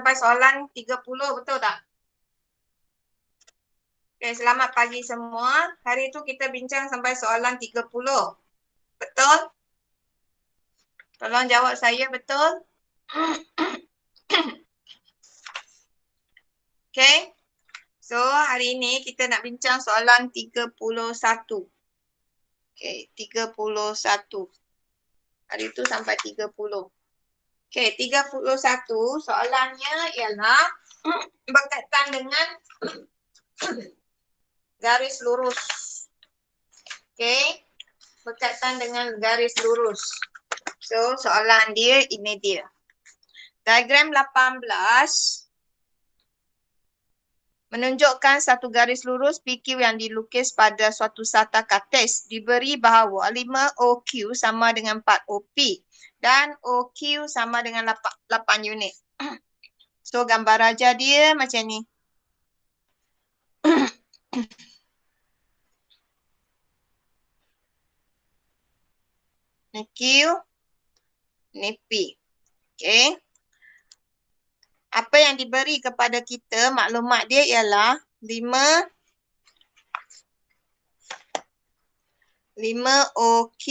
sampai soalan 30, betul tak? Okay, selamat pagi semua. Hari itu kita bincang sampai soalan 30. Betul? Tolong jawab saya betul. Okay. So, hari ini kita nak bincang soalan 31. Okay, 31. Hari itu sampai 30. Okay, 31 soalannya ialah berkaitan dengan garis lurus. Okay, berkaitan dengan garis lurus. So, soalan dia ini dia. Diagram 18 menunjukkan satu garis lurus PQ yang dilukis pada suatu sata kates. Diberi bahawa 5OQ sama dengan 4OP dan OQ sama dengan 8 unit. So, gambar raja dia macam ni. Ni Q, ni P. Okay. Apa yang diberi kepada kita, maklumat dia ialah 5OQ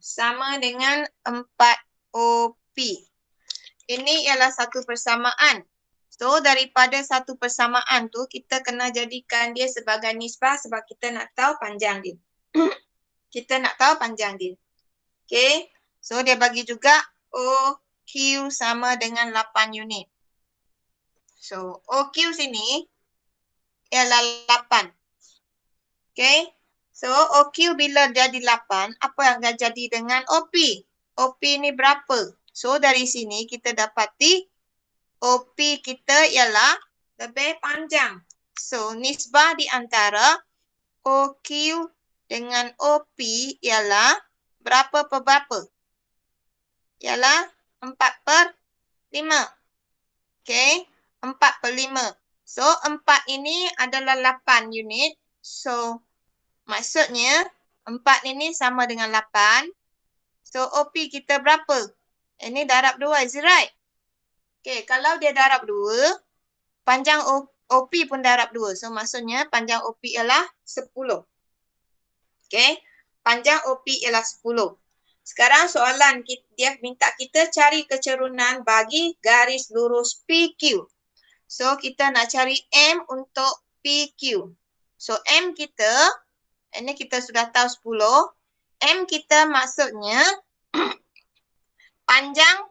sama dengan 4OP. Ini ialah satu persamaan. So, daripada satu persamaan tu, kita kena jadikan dia sebagai nisbah sebab kita nak tahu panjang dia. Kita nak tahu panjang dia. Okay. So, dia bagi juga OQ sama dengan 8 unit. So, OQ sini ialah 8. Okay. So, OQ bila jadi 8, apa yang akan jadi dengan OP? OP ni berapa? So, dari sini kita dapati OP kita ialah lebih panjang. So, nisbah di antara OQ dengan OP ialah berapa per berapa? Ialah 4/5. Okay, 4/5. So, 4 ini adalah 8 unit. So, maksudnya 4 ini sama dengan 8. So, OP kita berapa? Ini darab 2, is it right? Okay, kalau dia darab 2, panjang OP pun darab 2. So, maksudnya panjang OP ialah 10. Okay, panjang OP ialah 10. Sekarang soalan dia minta kita cari kecerunan bagi garis lurus PQ. So, kita nak cari M untuk PQ. So, M kita, ini kita sudah tahu 10. M kita maksudnya panjang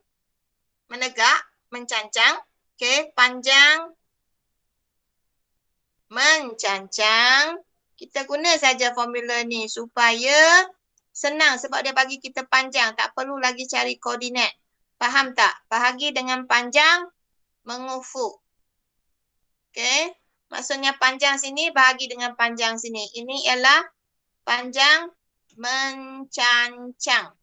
menegak, mencancang. Okay, panjang mencancang. Kita guna saja formula ni supaya senang sebab dia bagi kita panjang. Tak perlu lagi cari koordinat. Faham tak? Bahagi dengan panjang mengufuk. Okay. Maksudnya panjang sini bahagi dengan panjang sini. Ini ialah panjang mencancang.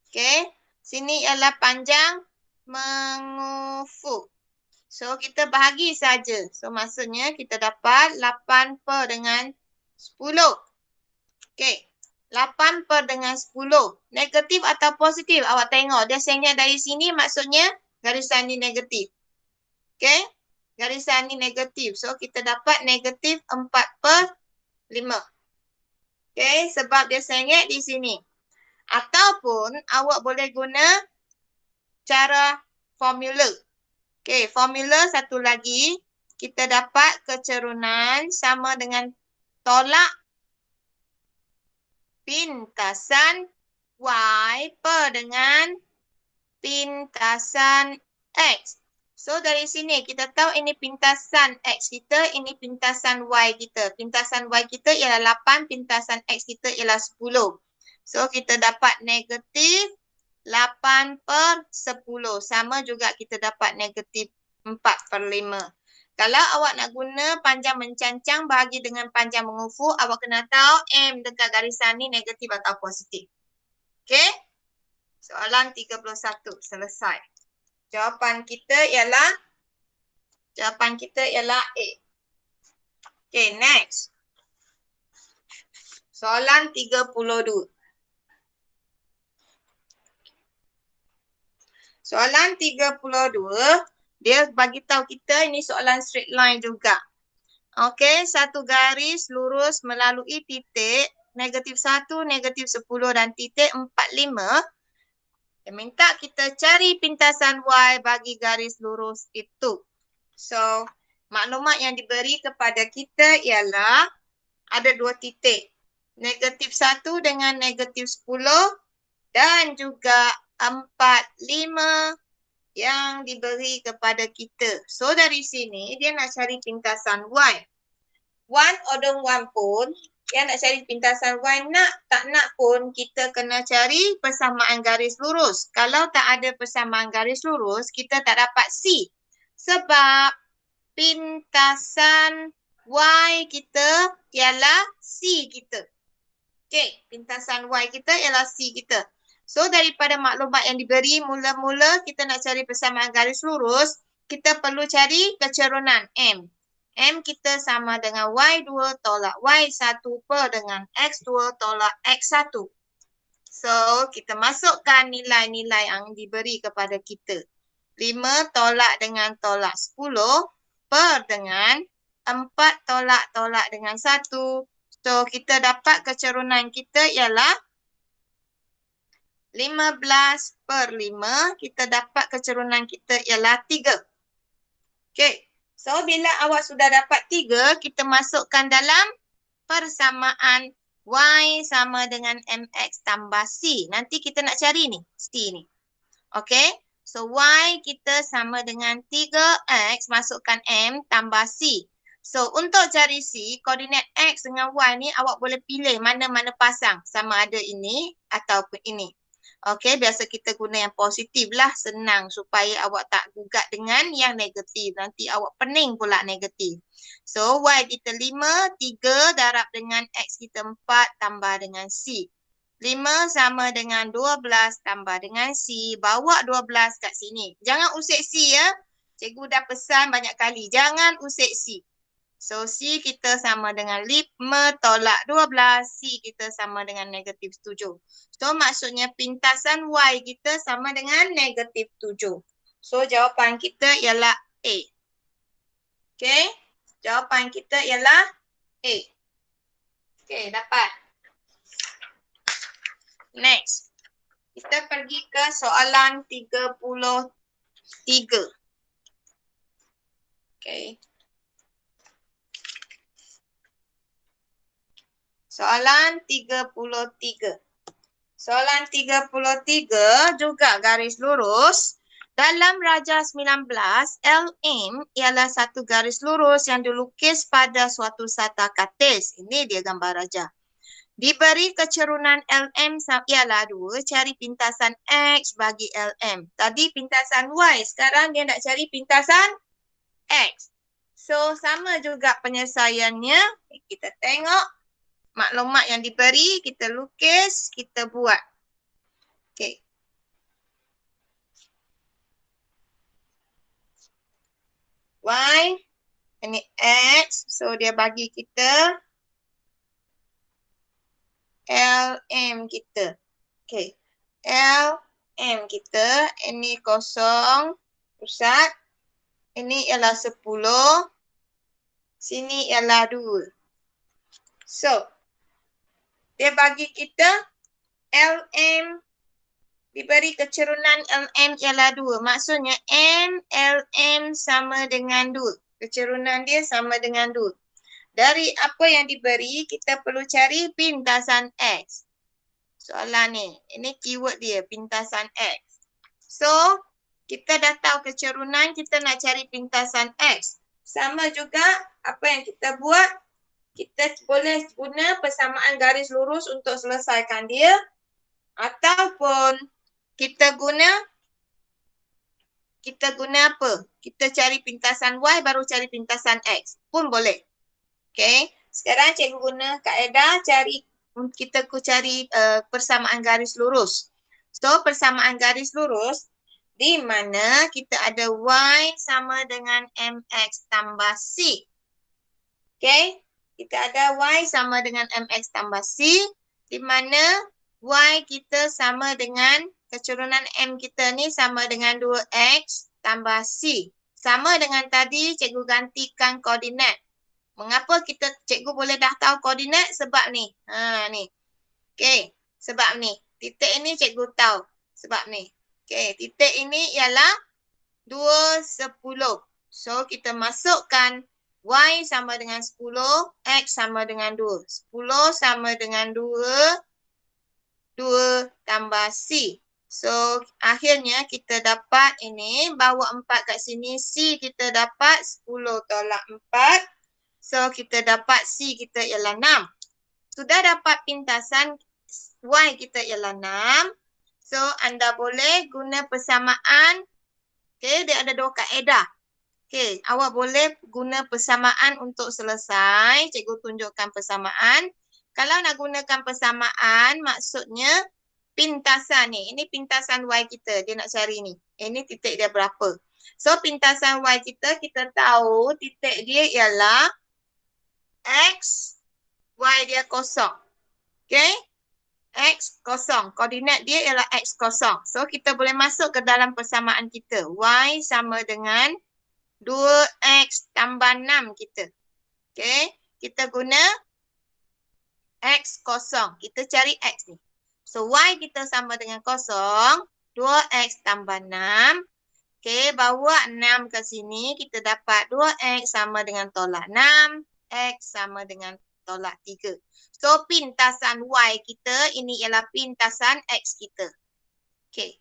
Okay. Sini ialah panjang mengufuk. So, kita bahagi saja. So, maksudnya kita dapat 8 per dengan 10. Okay. 8 per dengan 10. Negatif atau positif? Awak tengok. Dia sengit dari sini maksudnya garisan ni negatif. Okay. Garisan ni negatif. So, kita dapat negatif 4/5. Okay. Sebab dia sengit di sini. Ataupun awak boleh guna cara formula. Okay, formula satu lagi, kita dapat kecerunan sama dengan tolak pintasan Y per dengan pintasan X. So, dari sini kita tahu ini pintasan X kita, ini pintasan Y kita. Pintasan Y kita ialah 8, pintasan X kita ialah 10. So, kita dapat negatif 8/10. Sama juga kita dapat negatif 4/5. Kalau awak nak guna panjang mencancang bahagi dengan panjang mengufuk, awak kena tahu M dekat garisan ni negatif atau positif. Okey? Soalan 31 selesai. Jawapan kita ialah A. Okey, next. Soalan 32. Soalan 32 Dia bagi tahu kita ini soalan straight line juga. Okey, satu garis lurus melalui titik -1, -10 dan titik 45. Dia minta kita cari pintasan Y bagi garis lurus itu. So, maklumat yang diberi kepada kita ialah ada dua titik. -1 dengan -10 dan juga 45 yang diberi kepada kita. So, dari sini dia nak cari pintasan Y. One order one pun, yang nak cari pintasan Y nak tak nak pun kita kena cari persamaan garis lurus. Kalau tak ada persamaan garis lurus, kita tak dapat C. Sebab pintasan Y kita ialah C kita. Okey, pintasan Y kita ialah C kita. So, daripada maklumat yang diberi, mula-mula kita nak cari persamaan garis lurus, kita perlu cari kecerunan M. M kita sama dengan Y2 tolak Y1 per dengan X2 tolak X1. So, kita masukkan nilai-nilai yang diberi kepada kita. 5 tolak dengan tolak 10 per dengan 4 tolak dengan 1. So, kita dapat kecerunan kita ialah 15 per 5. Kita dapat kecerunan kita ialah 3. Okey. So, bila awak sudah dapat 3, kita masukkan dalam persamaan Y sama dengan MX tambah C. Nanti kita nak cari ni, C ni. Okey. So, Y kita sama dengan 3X, masukkan M tambah C. So, untuk cari C, koordinat X dengan Y ni awak boleh pilih mana-mana pasang. Sama ada ini ataupun ini. Okey, biasa kita guna yang positif lah, senang supaya awak tak gugat dengan yang negatif. Nanti awak pening pula negatif. So, Y kita 5, 3 darab dengan X kita 4 tambah dengan C. 5 sama dengan 12 tambah dengan C. Bawa 12 kat sini. Jangan usik C ya. Cikgu dah pesan banyak kali. Jangan usik C. So, C kita sama dengan 5 tolak 12. C kita sama dengan -7. So, maksudnya pintasan Y kita sama dengan -7. So, jawapan kita ialah A. Okey. Jawapan kita ialah A. Okey, dapat. Next. Kita pergi ke soalan 33. Okey. Soalan 33. Soalan 33 juga garis lurus. Dalam Raja 19, LM ialah satu garis lurus yang dilukis pada suatu sata katis. Ini dia gambar Raja. Diberi kecerunan LM ialah 2, cari pintasan X bagi LM. Tadi pintasan Y, sekarang dia nak cari pintasan X. So, sama juga penyelesaiannya. Kita tengok maklumat yang diberi, kita lukis, kita buat. Okey. Y, ini X, so dia bagi kita LM kita. Okey. LM kita, ini 0, pusat. Ini ialah 10. Sini ialah 2. So, dia bagi kita LM, diberi kecerunan LM ialah 2. Maksudnya M, LM sama dengan 2. Kecerunan dia sama dengan 2. Dari apa yang diberi, kita perlu cari pintasan X. Soalan ni, ini keyword dia, pintasan X. So, kita dah tahu kecerunan, kita nak cari pintasan X. Sama juga apa yang kita buat, kita boleh guna persamaan garis lurus untuk selesaikan dia. Ataupun kita guna apa? Kita cari pintasan Y baru cari pintasan X pun boleh. Okey. Sekarang cikgu guna kaedah kita cari persamaan garis lurus. So, persamaan garis lurus di mana kita ada Y sama dengan MX tambah C. Okey. Kita ada Y sama dengan MX tambah C, di mana Y kita sama dengan kecerunan M kita ni sama dengan 2X tambah C. Sama dengan tadi, cikgu gantikan koordinat. Mengapa cikgu boleh dah tahu koordinat? Sebab ni. Ni. Okey. Sebab ni. Titik ini cikgu tahu. Sebab ni. Okey. Titik ini ialah 2, 10. So, kita masukkan Y sama dengan 10, X sama dengan 2. 10 sama dengan 2, 2 tambah C. So, akhirnya kita dapat ini, bawa 4 kat sini, C kita dapat 10 tolak 4. So, kita dapat C kita ialah 6. Sudah dapat pintasan Y kita ialah 6. So, anda boleh guna persamaan. Okay, dia ada 2 kaedah. Okay, awak boleh guna persamaan untuk selesai. Cikgu tunjukkan persamaan. Kalau nak gunakan persamaan, maksudnya pintasan ni. Ini pintasan Y kita. Dia nak cari ni. Ini titik dia berapa. So, pintasan Y kita tahu titik dia ialah X, Y dia kosong. Okay? X kosong. Koordinat dia ialah X kosong. So, kita boleh masuk ke dalam persamaan kita. Y sama dengan 2X tambah 6 kita. Okay? Kita guna X kosong. Kita cari X ni. So, Y kita sama dengan kosong. 2X tambah 6. Okay, bawa 6 ke sini. Kita dapat 2X sama dengan tolak 6. X sama dengan tolak 3. So, pintasan Y kita, ini ialah pintasan X kita. Okay.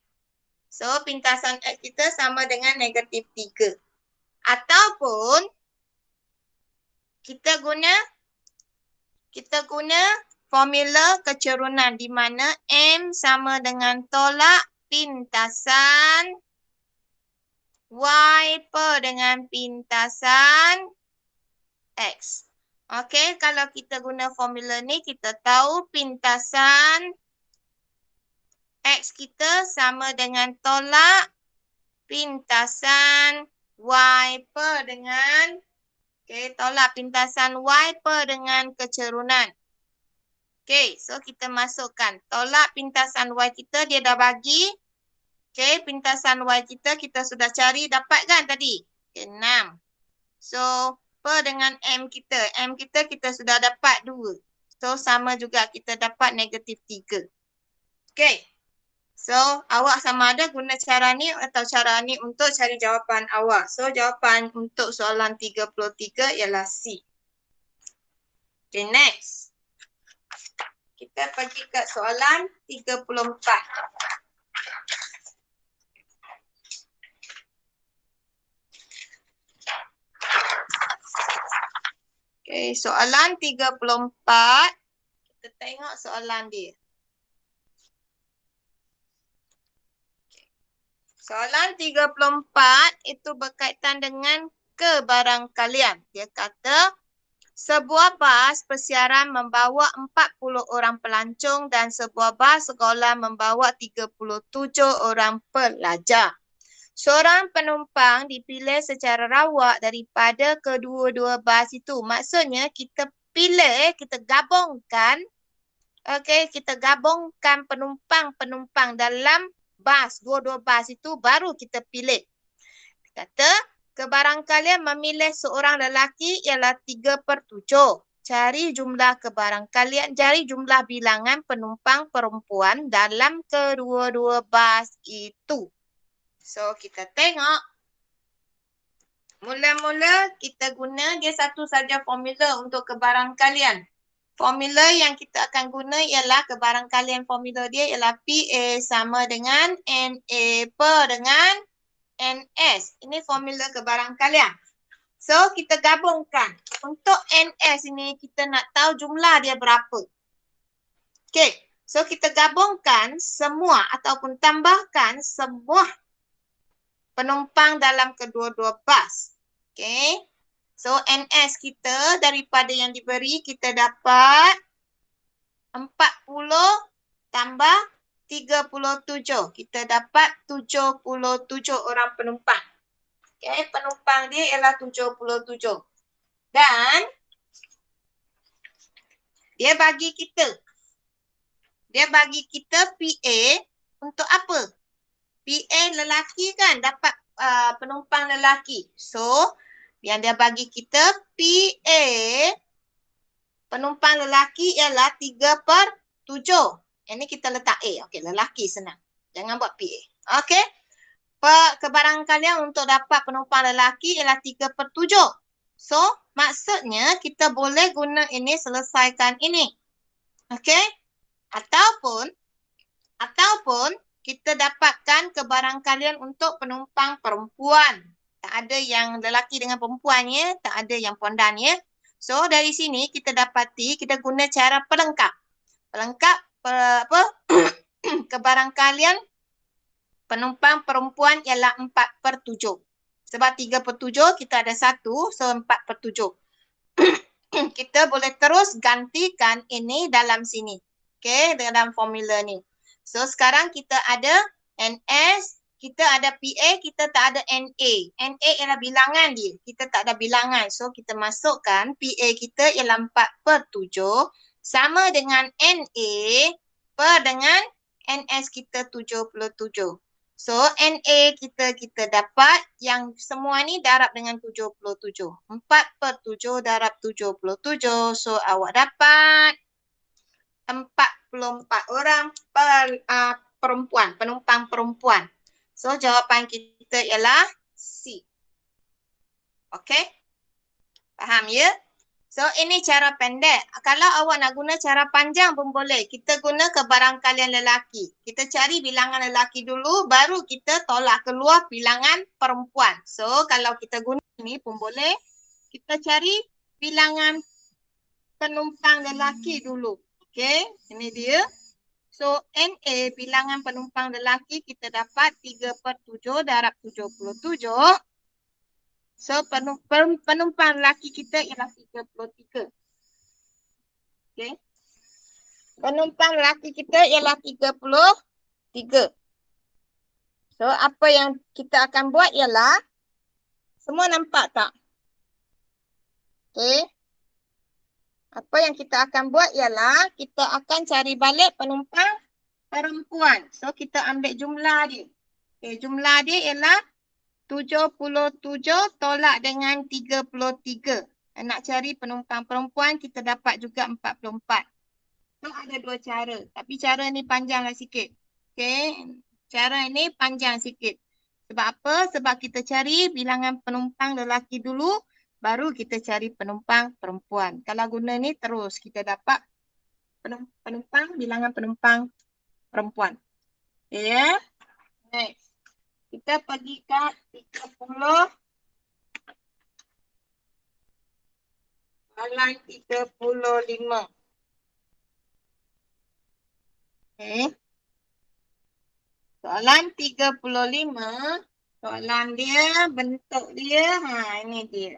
So, pintasan X kita sama dengan negatif 3. Ataupun, kita guna formula kecerunan di mana M sama dengan tolak pintasan Y per dengan pintasan X. Okey, kalau kita guna formula ni, kita tahu pintasan X kita sama dengan tolak pintasan Y per dengan, tolak pintasan Y per dengan kecerunan. Okey, so kita masukkan. Tolak pintasan Y kita, dia dah bagi. Okey, pintasan Y kita sudah cari. Dapat kan tadi? Okay, 6. So, per dengan M kita. M kita sudah dapat 2. So, sama juga kita dapat negatif 3. Okey. So, awak sama ada guna cara ni atau cara ni untuk cari jawapan awak. So, jawapan untuk soalan 33 ialah C. Okay, next. Kita pergi ke soalan 34. Okay, soalan 34. Kita tengok soalan dia. Soalan 34 itu berkaitan dengan kebarangkalian. Dia kata, sebuah bas persiaran membawa 40 orang pelancong dan sebuah bas sekolah membawa 37 orang pelajar. Seorang penumpang dipilih secara rawak daripada kedua-dua bas itu. Maksudnya kita pilih, kita gabungkan, kita gabungkan penumpang-penumpang dalam bas, dua-dua bas itu baru kita pilih. Kata, kebarangkalian memilih seorang lelaki ialah 3/7. Cari jumlah kebarangkalian, cari jumlah bilangan penumpang perempuan dalam kedua-dua bas itu. So, kita tengok. Mula-mula kita guna dia satu saja formula untuk kebarangkalian. Formula yang kita akan guna ialah kebarangkalian formula dia ialah PA sama dengan NA per dengan NS. Ini formula kebarangkalian. So, kita gabungkan. Untuk NS ini, kita nak tahu jumlah dia berapa. Okay. So, kita gabungkan semua ataupun tambahkan semua penumpang dalam kedua-dua bas. Okay. So, NS kita daripada yang diberi, kita dapat 40 tambah 37. Kita dapat 77 orang penumpang. Okay, penumpang dia ialah 77. Dan dia bagi kita PA untuk apa? PA lelaki kan dapat penumpang lelaki. So, yang dia bagi kita PA penumpang lelaki ialah 3/7. Ini kita letak A. Okey, lelaki senang. Jangan buat PA. Okey. Kebarangkalian untuk dapat penumpang lelaki ialah 3/7. So, maksudnya kita boleh guna ini selesaikan ini. Okey? Ataupun kita dapatkan kebarangkalian untuk penumpang perempuan. Tak ada yang lelaki dengan perempuannya, tak ada yang pondannya. So, dari sini kita dapati kita guna cara pelengkap. Pelengkap kebarangkalian penumpang perempuan ialah 4/7. Sebab 3/7 kita ada 1, so 4/7. Kita boleh terus gantikan ini dalam sini. Okey, dalam formula ni. So, sekarang kita ada NS, kita ada PA, kita tak ada NA. NA ialah bilangan dia. Kita tak ada bilangan. So, kita masukkan PA kita ialah 4/7 sama dengan NA per dengan NS kita 77. So, NA kita dapat yang semua ni darab dengan 77. 4/7 darab 77. So, awak dapat 44 orang perempuan, penumpang perempuan. So, jawapan kita ialah C. Okey? Faham ya? So, ini cara pendek. Kalau awak nak guna cara panjang pun boleh. Kita guna kebarangkalian lelaki. Kita cari bilangan lelaki dulu, baru kita tolak keluar bilangan perempuan. So, kalau kita guna ini pun boleh. Kita cari bilangan penumpang lelaki dulu. Okey, ini dia. So, NA bilangan penumpang lelaki kita dapat 3/7 darab 77. So, penumpang lelaki kita ialah 33. Okey. Penumpang lelaki kita ialah 33. So, apa yang kita akan buat ialah, semua nampak tak? Okey. Apa yang kita akan buat ialah, kita akan cari balik penumpang perempuan. So, kita ambil jumlah dia. Okey, jumlah dia ialah 77 tolak dengan 33. Nak cari penumpang perempuan, kita dapat juga 44. So, ada dua cara. Tapi cara ni panjanglah sikit. Okey, cara ni panjang sikit. Sebab apa? Sebab kita cari bilangan penumpang lelaki dulu, baru kita cari penumpang perempuan. Kalau guna ni terus, kita dapat penumpang, bilangan penumpang perempuan. Okay, ya? Next. Kita pergi kat 30. Soalan 35. Okay. Soalan 35. Soalan dia, bentuk dia. Ini dia.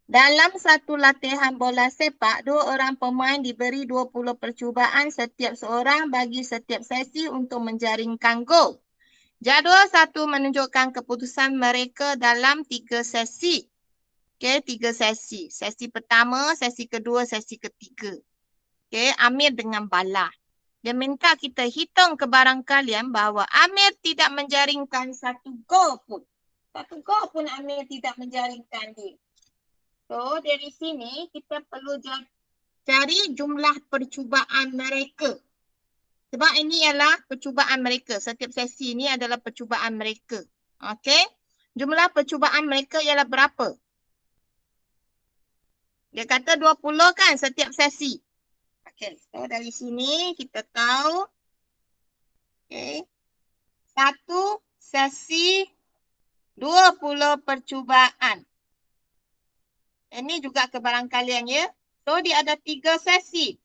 Dalam satu latihan bola sepak, 2 orang pemain diberi 20 percubaan setiap seorang bagi setiap sesi untuk menjaringkan gol. Jadual 1 menunjukkan keputusan mereka dalam 3 sesi. Okey, 3 sesi. Sesi pertama, sesi kedua, sesi ketiga. Okey, Amir dengan Bala. Dia minta kita hitung kebarangkalian bahawa Amir tidak menjaringkan 1 gol pun. 1 gol pun Amir tidak menjaringkan dia. So, dari sini kita perlu cari jumlah percubaan mereka. Sebab ini ialah percubaan mereka. Setiap sesi ini adalah percubaan mereka. Okey. Jumlah percubaan mereka ialah berapa? Dia kata 20 kan setiap sesi. Okey. So, dari sini kita tahu. Okey. 1 sesi 20 percubaan. Ini juga kebarangkalian ya. So, dia ada 3 sesi.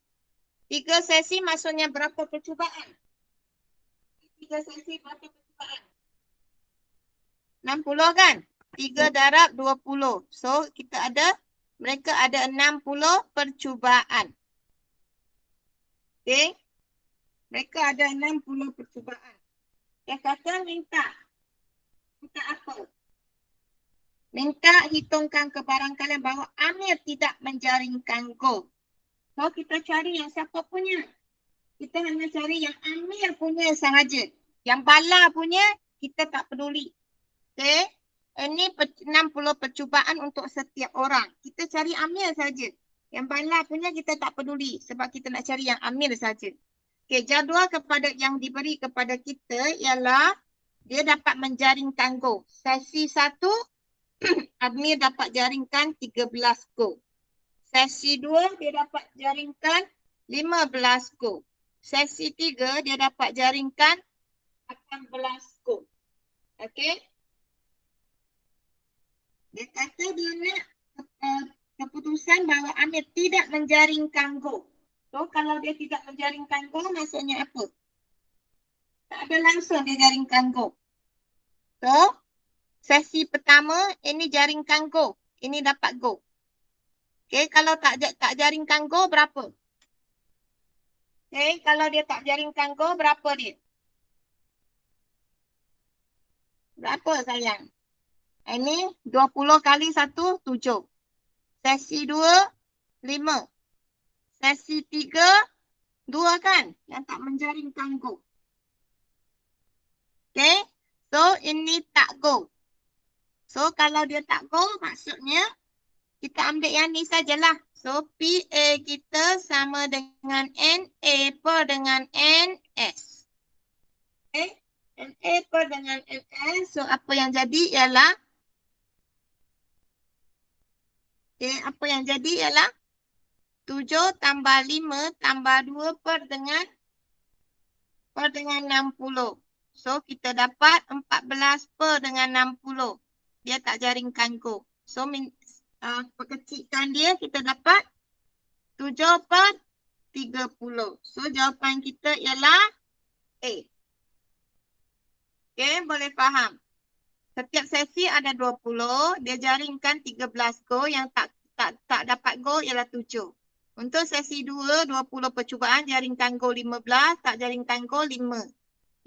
3 sesi maksudnya berapa percubaan? 3 sesi berapa percubaan? 60 kan? 3 darab 20. So, mereka ada 60 percubaan. Okay? Mereka ada 60 percubaan. Dia kata minta apa? Minta hitungkan kebarangkalian bahawa Amir tidak menjaringkan gol. So, kita cari yang siapa punya. Kita hanya cari yang Amir punya sahaja. Yang Bala punya, kita tak peduli. Okey. Ini 60 percubaan untuk setiap orang. Kita cari amil saja. Yang bala punya kita tak peduli sebab kita nak cari yang amil saja. Okey, jadual kepada yang diberi kepada kita ialah dia dapat menjaringkan go. Sesi 1 amil dapat jaringkan 13 go. Sesi 2 dia dapat jaringkan 15 go. Sesi 3 dia dapat jaringkan 18 go. Okey. Dia kata dia nak keputusan bahawa Amir tidak menjaringkan go. So, kalau dia tidak menjaringkan go, maksudnya apa? Tak ada langsung dia jaringkan go. So, sesi pertama, ini jaringkan go. Ini dapat go. Okay, kalau tak jaringkan go, berapa? Okay, kalau dia tak jaringkan go, berapa dia? Berapa sayang? Ini 20 kali 1, 7. Sesi 2, 5. Sesi 3, 2 kan? Yang tak menjaringkan go. Okay. So, ini tak go. So, kalau dia tak go, maksudnya kita ambil yang ni sajalah. So, PA kita sama dengan NA per dengan NS. Okay. NA per dengan NS. So, apa yang jadi ialah apa yang jadi ialah 7 tambah 5 tambah 2 per dengan 60. So, kita dapat 14 per dengan 60. Dia tak jaringkan go. So, perkecilkan dia, kita dapat 7 per 30. So, jawapan kita ialah A. Okay, boleh faham? Setiap sesi ada 20, dia jaringkan 13 go, yang tak dapat go ialah 7. Untuk sesi 2, 20 percubaan, jaringkan go 15, tak jaringkan go 5.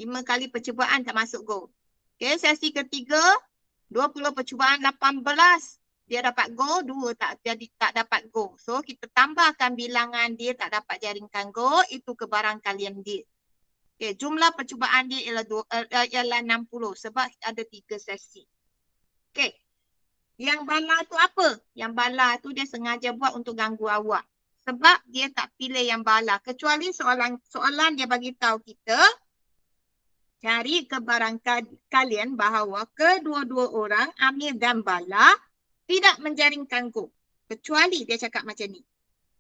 5 kali percubaan tak masuk go. Okay, sesi ketiga, 20 percubaan 18. Dia dapat go, 2 tak dapat go. So, kita tambahkan bilangan dia tak dapat jaringkan go, itu kebarangkalian dia. Okay, jumlah percubaan dia ialah 60 sebab ada 3 sesi. Okay. Yang bala tu apa? Yang bala tu dia sengaja buat untuk ganggu awak. Sebab dia tak pilih yang bala. Kecuali soalan dia bagi tahu kita, cari kebarangkalian bahawa kedua-dua orang, Amir dan Bala, tidak menjaringkan go. Kecuali dia cakap macam ni.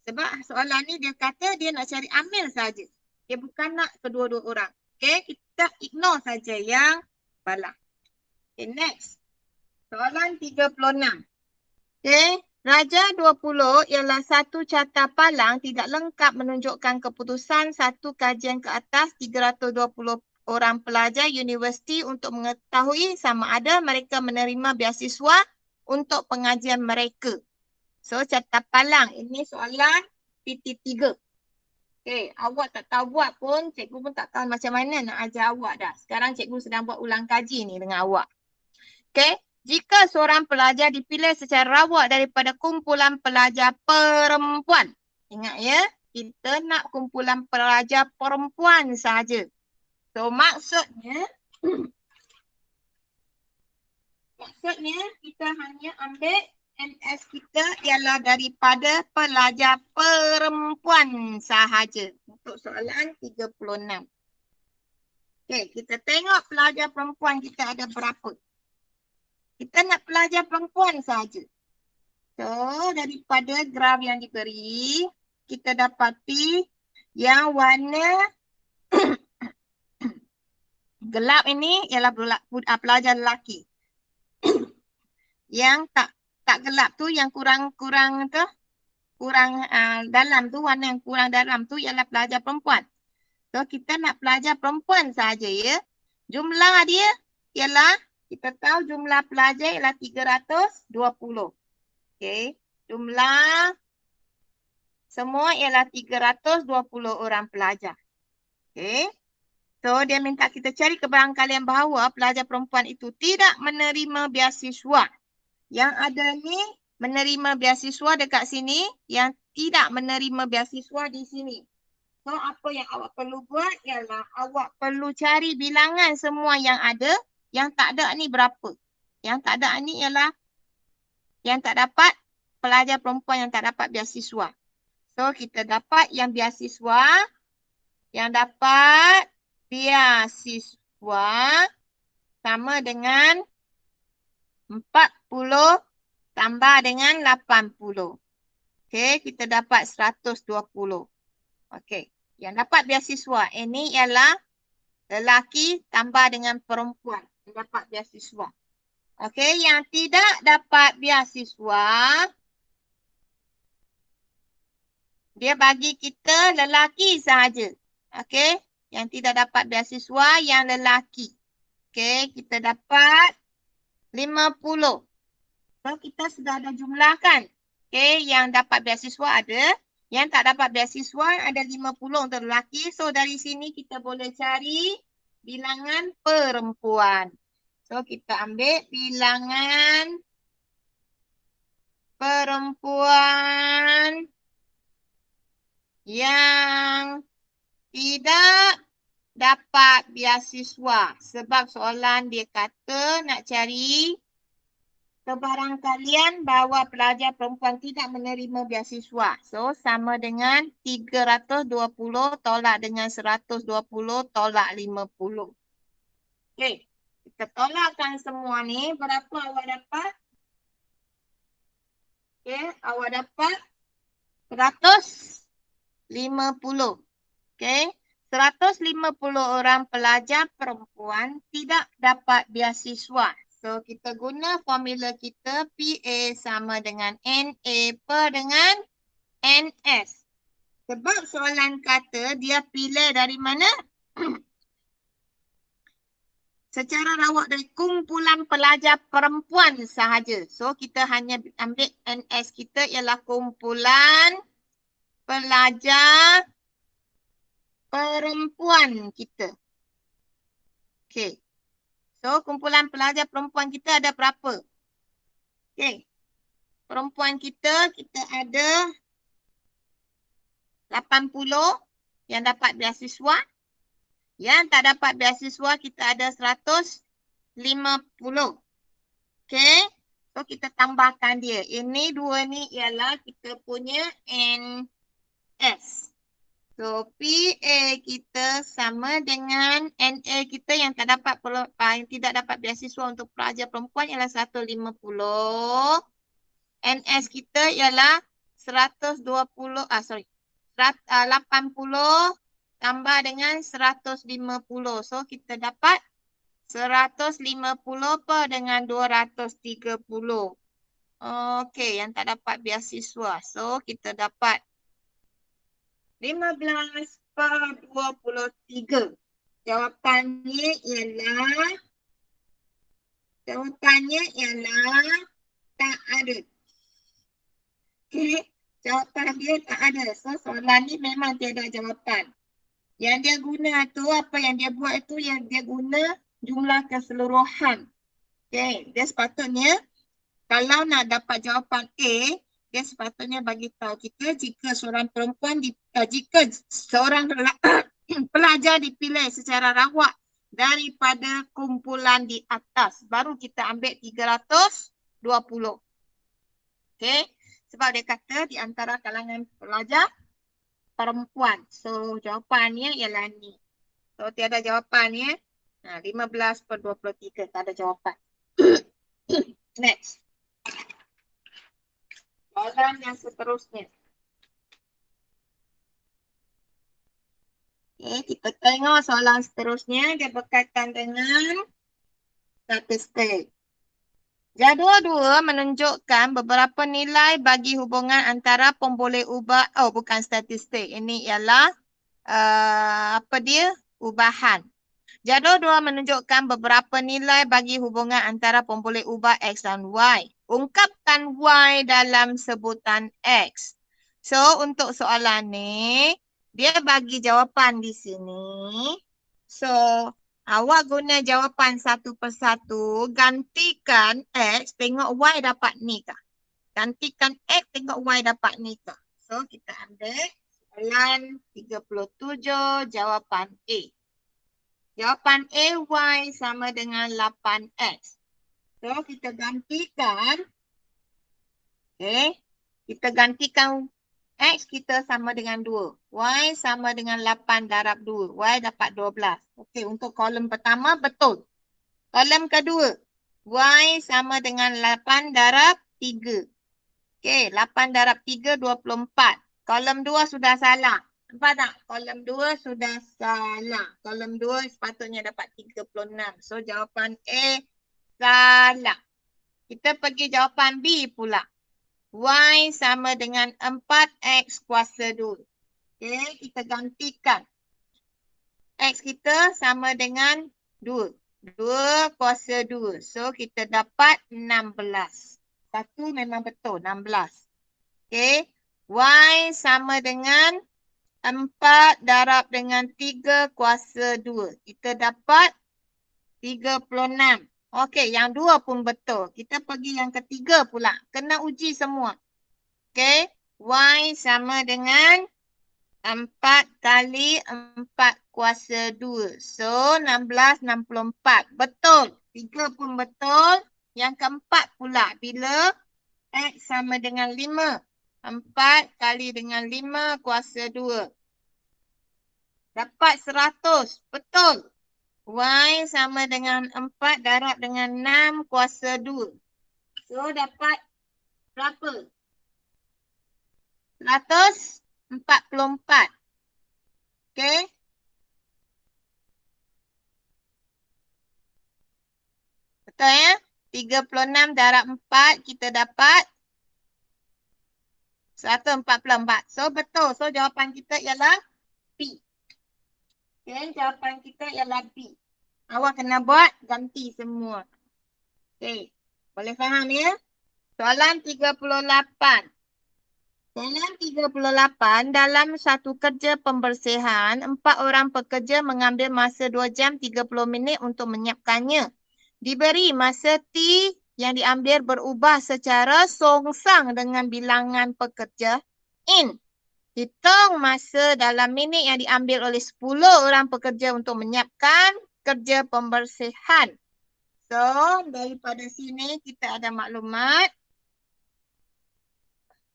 Sebab soalan ni dia kata dia nak cari Amir saja. Dia bukan nak kedua-dua orang. Okay, kita ignore saja yang Bala. Okay, next. Soalan 36. Okay, Raja 20 ialah satu carta palang tidak lengkap menunjukkan keputusan satu kajian ke atas 320 orang pelajar universiti untuk mengetahui sama ada mereka menerima beasiswa untuk pengajian mereka. So, carta palang. Ini soalan PT3. Okay, awak tak tahu buat pun, cikgu pun tak tahu macam mana nak ajar awak dah. Sekarang cikgu sedang buat ulang kaji ni dengan awak. Okay, jika seorang pelajar dipilih secara rawat daripada kumpulan pelajar perempuan. Ingat ya, kita nak kumpulan pelajar perempuan sahaja. So, maksudnya kita hanya ambil NS kita ialah daripada pelajar perempuan sahaja. Untuk soalan 36. Okay, kita tengok pelajar perempuan kita ada berapa. Kita nak pelajar perempuan sahaja. So, daripada graf yang diberi, kita dapati yang warna gelap ini ialah pelajar lelaki. Yang tak gelap tu, yang kurang dalam tu, warna yang kurang dalam tu ialah pelajar perempuan. So, kita nak pelajar perempuan saja ya. Jumlah dia ialah, kita tahu jumlah pelajar ialah 320. Okay. Jumlah semua ialah 320 orang pelajar. Okay. So, dia minta kita cari kebarangkalian bahawa pelajar perempuan itu tidak menerima beasiswa. Yang ada ni menerima beasiswa dekat sini, yang tidak menerima beasiswa di sini. So, apa yang awak perlu buat ialah awak perlu cari bilangan semua yang ada, yang tak ada ni berapa. Yang tak ada ni ialah yang tak dapat, pelajar perempuan yang tak dapat beasiswa. So, kita dapat yang beasiswa, yang dapat beasiswa sama dengan 40 tambah dengan 80. Okey, kita dapat 120. Okey, yang dapat beasiswa ini ialah lelaki tambah dengan perempuan yang dapat beasiswa. Okey, yang tidak dapat beasiswa, dia bagi kita lelaki sahaja. Okey, yang tidak dapat beasiswa yang lelaki. Okey, kita dapat 50. So, kita sudah ada jumlah kan? Okey, yang dapat beasiswa ada. Yang tak dapat beasiswa ada 50 untuk lelaki. So, dari sini kita boleh cari bilangan perempuan. So, kita ambil bilangan perempuan yang tidak dapat beasiswa. Sebab soalan dia kata nak cari kebarangkalian bahawa pelajar perempuan tidak menerima beasiswa. So, sama dengan 320 tolak dengan 120 tolak 50. Okey, kita tolakkan semua ni. Berapa awak dapat? Okey, awak dapat 150. Okey, 150 orang pelajar perempuan tidak dapat beasiswa. So, kita guna formula kita PA sama dengan NA per dengan NS. Sebab soalan kata dia pilih dari mana? Secara rawak dari kumpulan pelajar perempuan sahaja. So, kita hanya ambil NS kita ialah kumpulan pelajar perempuan kita. Okey. So, kumpulan pelajar perempuan kita ada berapa? Okey. Perempuan kita ada 80 yang dapat beasiswa. Yang tak dapat beasiswa kita ada 150. Okey. So, kita tambahkan dia. Ini dua ni ialah kita punya NS. So, PA kita sama dengan NA kita yang tak dapat yang tidak dapat beasiswa untuk pelajar perempuan ialah 150. NS kita ialah 80 tambah dengan 150. So, kita dapat 150 per dengan 230. Okey, yang tak dapat beasiswa. So, kita dapat 15 per 23. Jawapannya ialah tak ada. Okey, jawapan dia tak ada. So, soalan ni memang tiada jawapan. Yang dia guna tu, apa yang dia buat itu, yang dia guna jumlah keseluruhan. Okey, dia sepatutnya kalau nak dapat jawapan A, dia sepatutnya bagi tahu kita jika seorang perempuan jika seorang pelajar dipilih secara rawak daripada kumpulan di atas, baru kita ambil 320. Okey, sebab dia kata di antara kalangan pelajar perempuan. So, jawapannya ialah ni. So, tiada jawapannya. 15 per 23, tak ada jawapan. Next. Soalan yang seterusnya. Okay, kita tengok soalan seterusnya. Dia berkaitan dengan statistik. Jadual 2 menunjukkan beberapa nilai bagi hubungan antara pemboleh ubah. Oh, bukan statistik. Ini ialah ubahan. Jadual 2 menunjukkan beberapa nilai bagi hubungan antara pemboleh ubah X dan Y. Ungkapkan Y dalam sebutan X. So, untuk soalan ni, dia bagi jawapan di sini. So, awak guna jawapan satu persatu, gantikan X, tengok Y dapat ni kah? Gantikan X, tengok Y dapat ni kah? So, kita ambil soalan 37, jawapan A. Jawapan A, Y sama dengan 8X. So, kita gantikan. Okay. Kita gantikan X kita sama dengan 2. Y sama dengan 8 darab 2. Y dapat 12. Okey, untuk kolom pertama betul. Kolom kedua. Y sama dengan 8 darab 3. Okey, 8 darab 3, 24. Kolom 2 sudah salah. Nampak tak? Kolom 2 sudah salah. Kolom 2 sepatutnya dapat 36. So, jawapan A salah. Kita pergi jawapan B pula. Y sama dengan 4X kuasa 2. Okey, kita gantikan. X kita sama dengan 2. 2 kuasa 2. So, kita dapat 16. Satu memang betul, 16. Okey, Y sama dengan 4 darab dengan 3 kuasa 2. Kita dapat 36. Okey, yang 2 pun betul. Kita pergi yang ketiga pula. Kena uji semua. Okey, Y sama dengan 4 kali 4 kuasa 2. So, 16, 64. Betul. 3 pun betul. Yang keempat pula. Bila X sama dengan 5. 4 kali dengan 5 kuasa 2. Dapat 100. Betul. Y sama dengan 4 darab dengan 6 kuasa 2. So, dapat berapa? 144. Okey. Betul ya? 36 darab 4 kita dapat 144. So, betul. So, jawapan kita ialah B. Okey, jawapan kita ialah B. Awak kena buat ganti semua. Okey. Boleh faham ya? Soalan 38. Soalan 38, dalam satu kerja pembersihan, 4 orang pekerja mengambil masa 2 jam 30 minit untuk menyiapkannya. Diberi masa T yang diambil berubah secara songsang dengan bilangan pekerja in. Hitung masa dalam minit yang diambil oleh 10 orang pekerja untuk menyiapkan kerja pembersihan. So, daripada sini kita ada maklumat.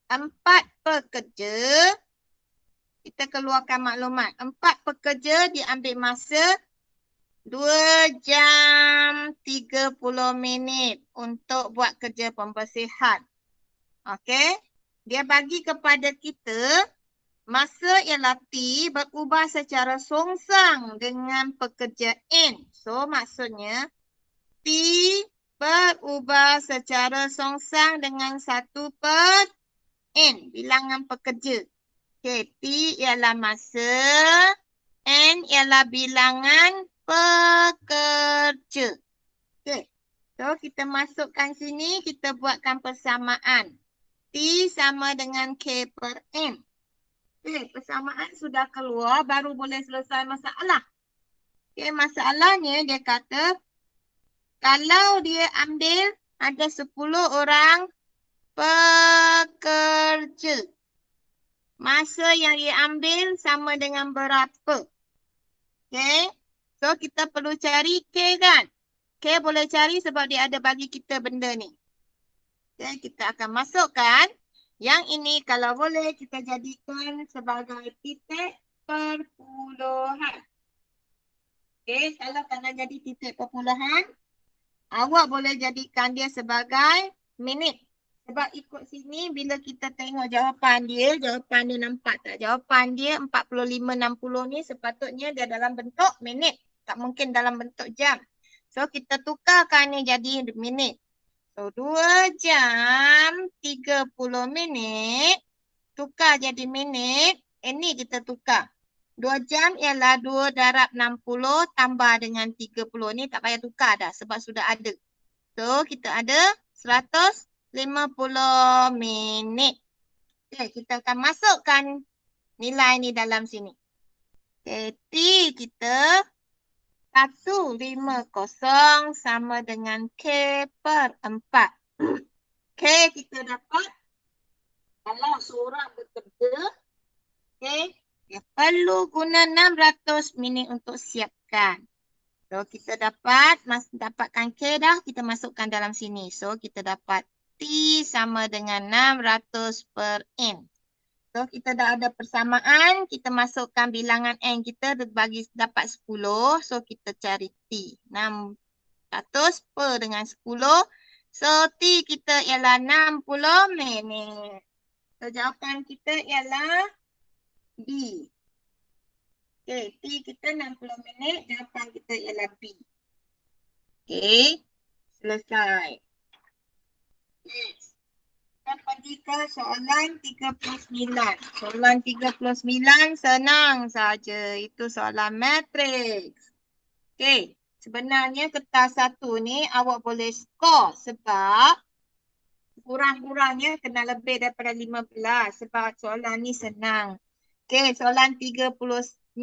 4 pekerja, kita keluarkan maklumat. 4 pekerja diambil masa 2 jam 30 minit untuk buat kerja pembersihan. Okey. Dia bagi kepada kita masa ialah T berubah secara songsang dengan pekerja N. So, maksudnya T berubah secara songsang dengan 1 per N, bilangan pekerja. Okey, T ialah masa, N ialah bilangan pekerja. Okey, so kita masukkan sini, kita buatkan persamaan. T sama dengan K per M. Okey, persamaan sudah keluar, baru boleh selesai masalah. Okey, masalahnya dia kata, kalau dia ambil ada 10 orang pekerja. Masa yang dia ambil sama dengan berapa? Okay. So, kita perlu cari K kan? K boleh cari sebab dia ada bagi kita benda ni. Okay, kita akan masukkan. Yang ini kalau boleh kita jadikan sebagai titik perpuluhan. Okay, kalau tak nak jadi titik perpuluhan, awak boleh jadikan dia sebagai minit. Sebab ikut sini bila kita tengok jawapan dia nampak tak? Jawapan dia 45-60 ni sepatutnya dia dalam bentuk minit. Tak mungkin dalam bentuk jam. So kita tukarkan ni jadi minit. So 2 jam 30 minit tukar jadi minit. Ini kita tukar. 2 jam ialah 2 darab 60 tambah dengan 30. Ni tak payah tukar dah sebab sudah ada. So kita ada 150 minit. Okay, kita akan masukkan nilai ni dalam sini. Okay, T kita 150 sama dengan K per 4. K kita dapat, kalau seorang bekerja, okay, dia perlu guna 600 minit untuk siapkan. So, kita dapatkan K dah, kita masukkan dalam sini. So, kita dapat T sama dengan 600 per N. So, kita dah ada persamaan, kita masukkan bilangan N kita dapat 10. So, kita cari T. 600 per dengan 10. So, T kita ialah 60 minit. So, jawapan kita ialah B. Okay, T kita 60 minit, jawapan kita ialah B. Okay, selesai. Yes. Kita pergi ke soalan 39. Soalan 39 senang saja. Itu soalan matriks. Okay, sebenarnya kertas satu ni awak boleh skor sebab kurang-kurangnya kena lebih daripada 15 sebab soalan ni senang. Okay, soalan 39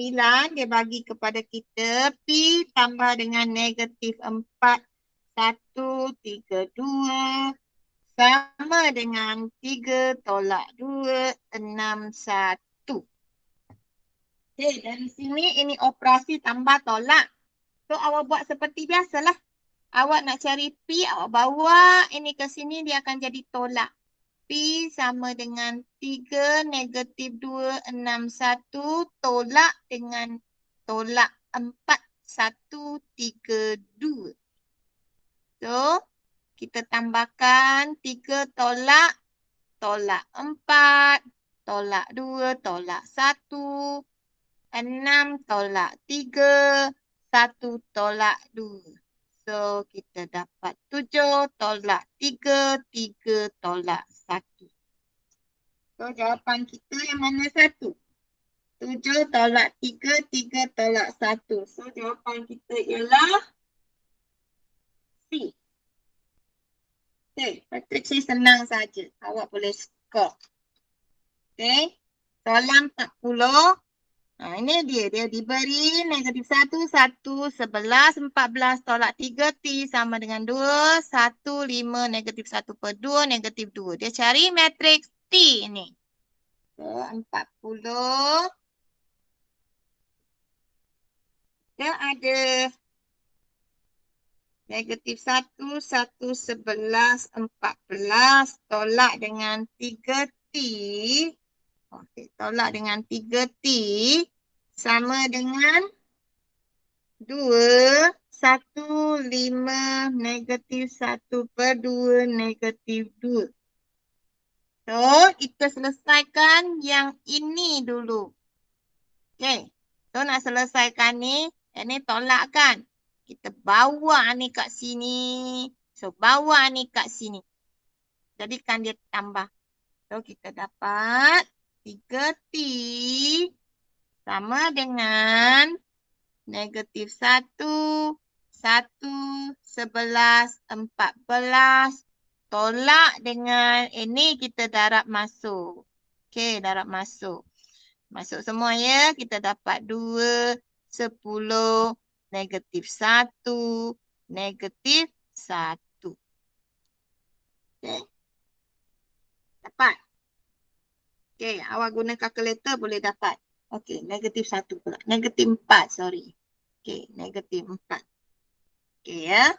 dia bagi kepada kita P tambah dengan negatif 4, 1, 3, 2 sama dengan 3 tolak 2, 6, 1. Okay, dari sini ini operasi tambah tolak. So, awak buat seperti biasalah. Awak nak cari P, awak bawa ini ke sini, dia akan jadi tolak. P sama dengan 3 negatif 2, 6, 1 tolak dengan tolak 4, 1, 3, 2. So, kita tambahkan 3 tolak 4, tolak 2, tolak 1, 6 tolak 3, 1 tolak 2. So, kita dapat 7 tolak 3, 3 tolak 1. So, jawapan kita yang mana satu? 7 tolak 3, 3 tolak 1. So, jawapan kita ialah C. Okay, matriks ni senang saja. Awak boleh skor. Okay, soalan 40. Ini dia diberi negatif 1, 1, 11, 14 tolak 3 T sama dengan 2, 1, 5, negatif 1 per 2, negatif 2. Dia cari matriks T ni. So, 40. Dia ada negatif 1, 1, 11, 14 tolak dengan 3 T. Okey, tolak dengan 3 T sama dengan 2, 1, 5, negatif 1 per 2, negatif 2. So, kita selesaikan yang ini dulu. Okey, so nak selesaikan ni, yang ni tolak kan? Kita bawa ni kat sini. So, bawa ni kat sini. Jadikan dia tambah. So, kita dapat 3T sama dengan negatif 1, 1, 11, 14. Tolak dengan ini kita darab masuk. Okey, darab masuk. Masuk semua ya. Kita dapat 2, 10, negatif 1, negatif 1. Okey. Dapat. Okey, awak guna kalkulator boleh dapat. Okey, negatif 1 pula. Negatif 4, sorry. Okey, negatif 4. Okey ya.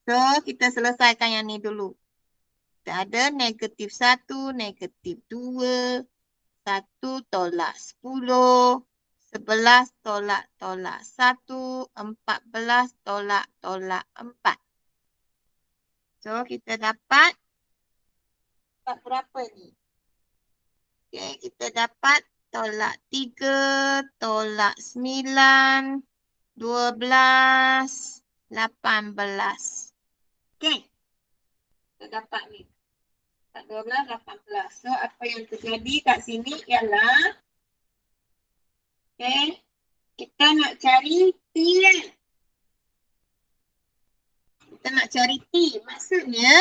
So, kita selesaikan yang ni dulu. Kita ada negatif 1, negatif 2, 1 tolak 10, 11 tolak 1, 14 tolak 4. So, kita dapat berapa ni? Okay, kita dapat tolak 3, tolak 9, 12, 18. Okay. Kita dapat ni. 12, 18. So, apa yang terjadi kat sini ialah okay, kita nak cari T kan? Kita nak cari T. Maksudnya,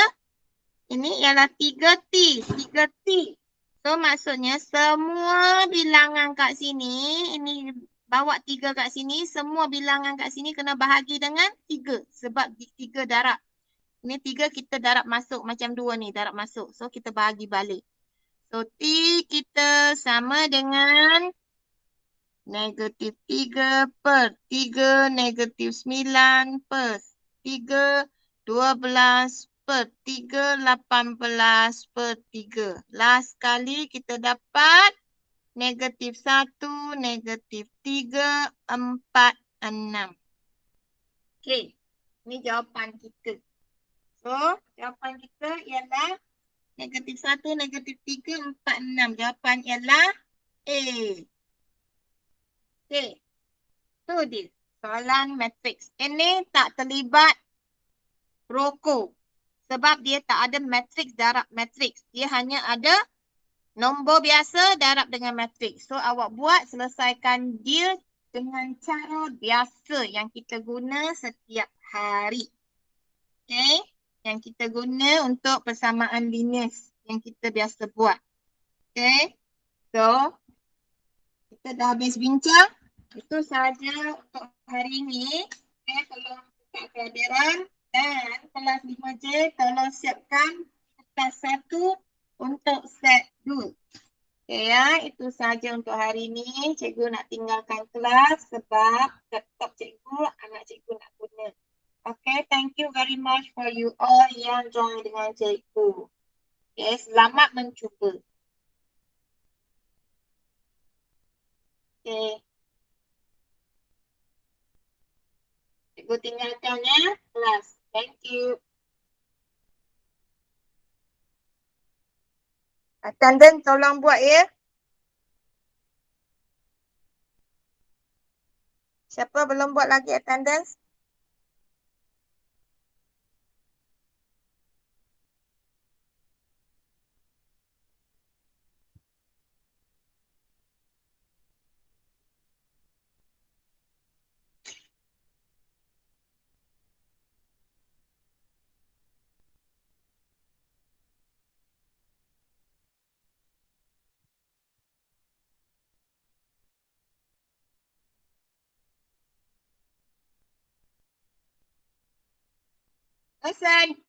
ini ialah 3T. 3T. So, maksudnya semua bilangan kat sini, ini bawa 3 kat sini, semua bilangan kat sini kena bahagi dengan 3. Sebab 3 darab. Ini 3 kita darab masuk macam 2 ni, darab masuk. So, kita bahagi balik. So, T kita sama dengan negatif 3 per 3, negatif 9 per 3, 12 per 3, 18 per 3. Last kali kita dapat negatif 1, negatif 3, 4, 6. Okey, ini jawapan kita. So, jawapan kita ialah negatif 1, negatif 3, 4, 6. Jawapan ialah A. Okey, tu dia. Soalan matriks. Ini tak terlibat rokok. Sebab dia tak ada matriks, darab matriks. Dia hanya ada nombor biasa darab dengan matriks. So, awak buat selesaikan dia dengan cara biasa yang kita guna setiap hari. Okay, yang kita guna untuk persamaan linear yang kita biasa buat. Okay, so kita dah habis bincang. Itu sahaja untuk hari ini. Okay, tolong buka kehadiran dan kelas 5J tolong siapkan kertas 1 untuk set 2. Okay, ya, itu sahaja untuk hari ini. Cikgu nak tinggalkan kelas sebab laptop cikgu, anak cikgu nak guna. Okay, thank you very much for you all yang join dengan cikgu. Okay, selamat mencuba. Okay. Cikgu tinggalkan ya kelas. Thank you. Attendant tolong buat ya. Siapa belum buat lagi attendance? Listen.